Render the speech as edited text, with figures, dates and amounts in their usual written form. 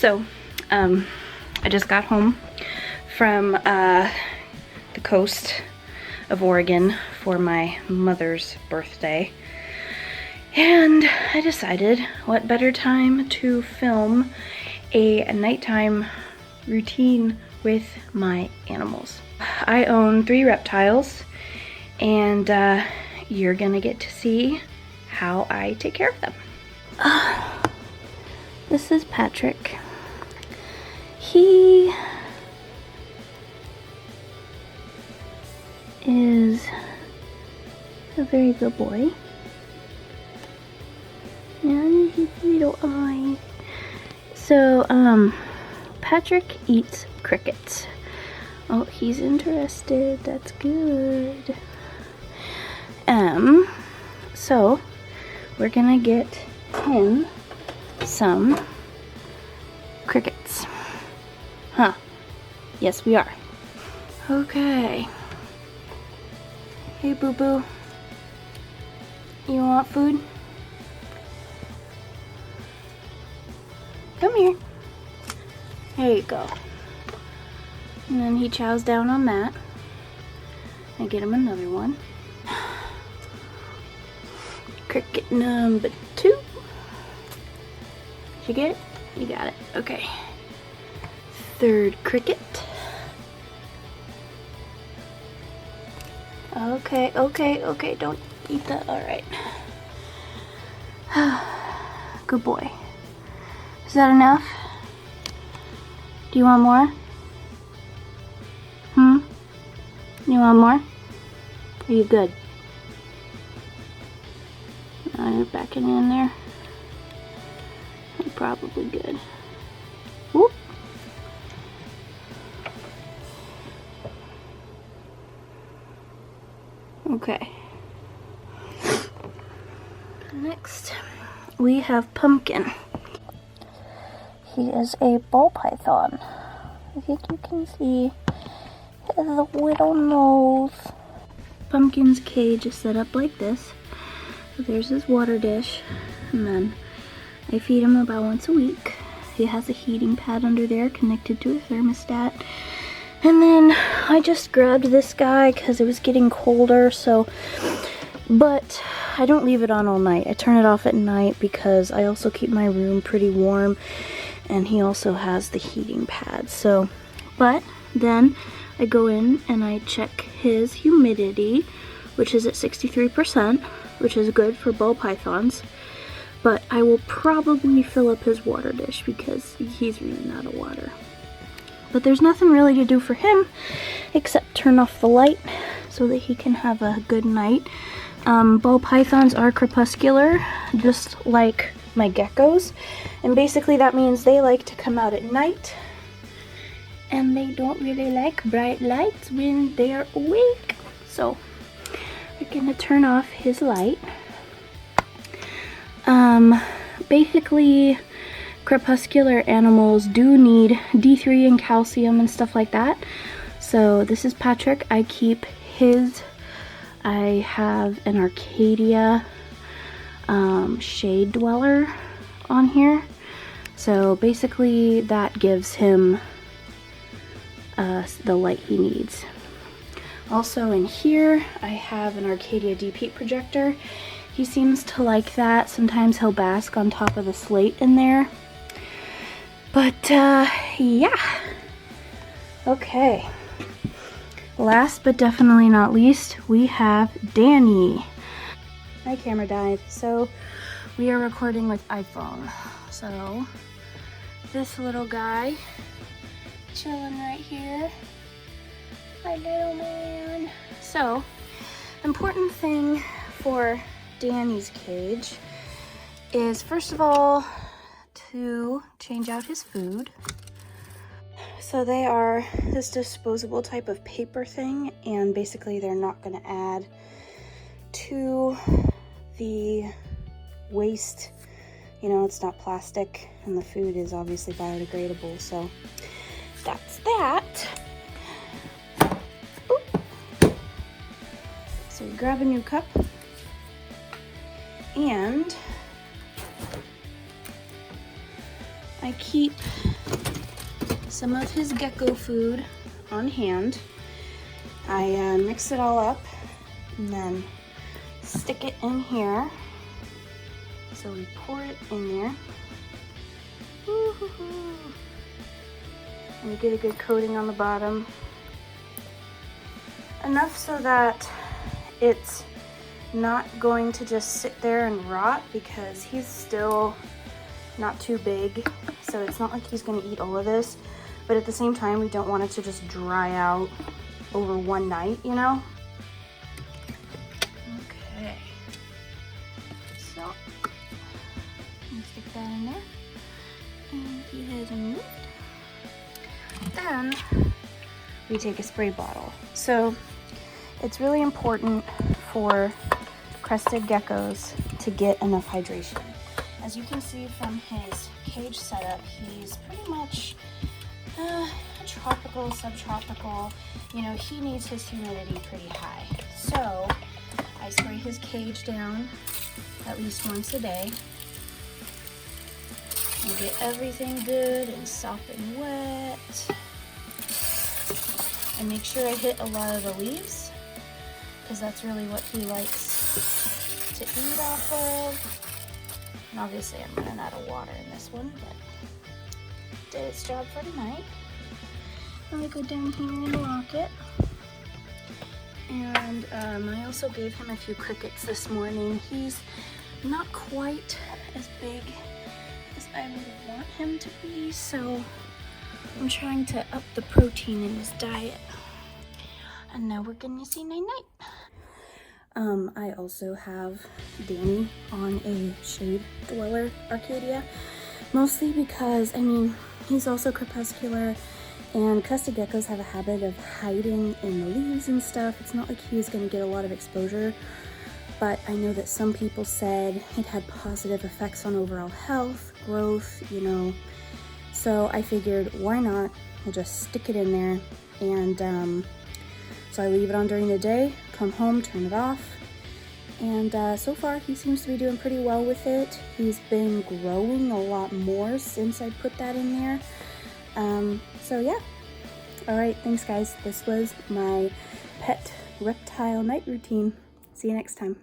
So, I just got home from the coast of Oregon for my mother's birthday. And I decided what better time to film a nighttime routine with my animals. I own 3 reptiles, and you're gonna get to see how I take care of them. This is Patrick. He is a very good boy. And his little eye. So, Patrick eats crickets. Oh, he's interested. That's good. So we're gonna get him some crickets. Huh. Yes, we are. Okay. Hey, boo-boo. You want food? Come here. There you go. And then he chows down on that. I get him another one. Cricket number 2. Did you get it? You got it. Okay. 3rd cricket. Okay. Don't eat that. Alright. Good boy. Is that enough? Do you want more? You want more? Are you good? You're backing in there. You're probably good. Whoop. Okay. Next, we have Pumpkin. He is a ball python. I think you can see his little nose. Pumpkin's cage is set up like this. So there's his water dish, and then I feed him about once a week. He has a heating pad under there connected to a thermostat. And then I just grabbed this guy because it was getting colder, but I don't leave it on all night. I turn it off at night because I also keep my room pretty warm, and he also has the heating pad. But then I go in and I check his humidity, which is at 63%, which is good for ball pythons. But I will probably fill up his water dish because he's running out of water. But there's nothing really to do for him except turn off the light so that he can have a good night. Ball pythons are crepuscular, just like my geckos. And basically that means they like to come out at night. And they don't really like bright lights when they're awake. So we're gonna turn off his light. Basically, crepuscular animals do need D3 and calcium and stuff like that. So this is Patrick. I keep his. I have an Arcadia shade dweller on here. So basically that gives him the light he needs. Also in here I have an Arcadia deep heat projector. He seems to like that. Sometimes he'll bask on top of the slate in there. But yeah. Okay. Last but definitely not least, we have Danny. My camera died, so we are recording with iPhone. So this little guy chilling right here. My little man. So, important thing for Danny's cage is, first of all, to change out his food. So they are this disposable type of paper thing, and basically they're not going to add to the waste. You know, it's not plastic, and the food is obviously biodegradable, so that's that. Oop. So we grab a new cup, and I I keep some of his gecko food on hand. I mix it all up and then stick it in here. So we pour it in there. And we get a good coating on the bottom. Enough so that it's not going to just sit there and rot, because he's still not too big. So it's not like he's gonna eat all of this. But at the same time, we don't want it to just dry out over one night, you know? Okay. So, I'm stick that in there. And he has moved. Then we take a spray bottle. So it's really important for crested geckos to get enough hydration. As you can see from his cage setup, he's pretty much tropical, subtropical. You know, he needs his humidity pretty high. So I spray his cage down at least once a day. And get everything good and soft and wet. And make sure I hit a lot of the leaves, because that's really what he likes to eat off of. And obviously I'm running out of water in this one, but did its job for tonight. I'm gonna go down here and lock it. And I also gave him a few crickets this morning. He's not quite as big as I would want him to be, so I'm trying to up the protein in his diet. And now we're gonna say night-night. I also have Danny on a shade dweller Arcadia, mostly because, I mean, he's also crepuscular, and crested geckos have a habit of hiding in the leaves and stuff. It's not like he was gonna get a lot of exposure, but I know that some people said it had positive effects on overall health, growth, you know. So I figured, why not? I'll just stick it in there. And so I leave it on during the day, come home, turn it off. And so far he seems to be doing pretty well with it. He's been growing a lot more since I put that in there. So yeah. All right, thanks guys. This was my pet reptile night routine. See you next time.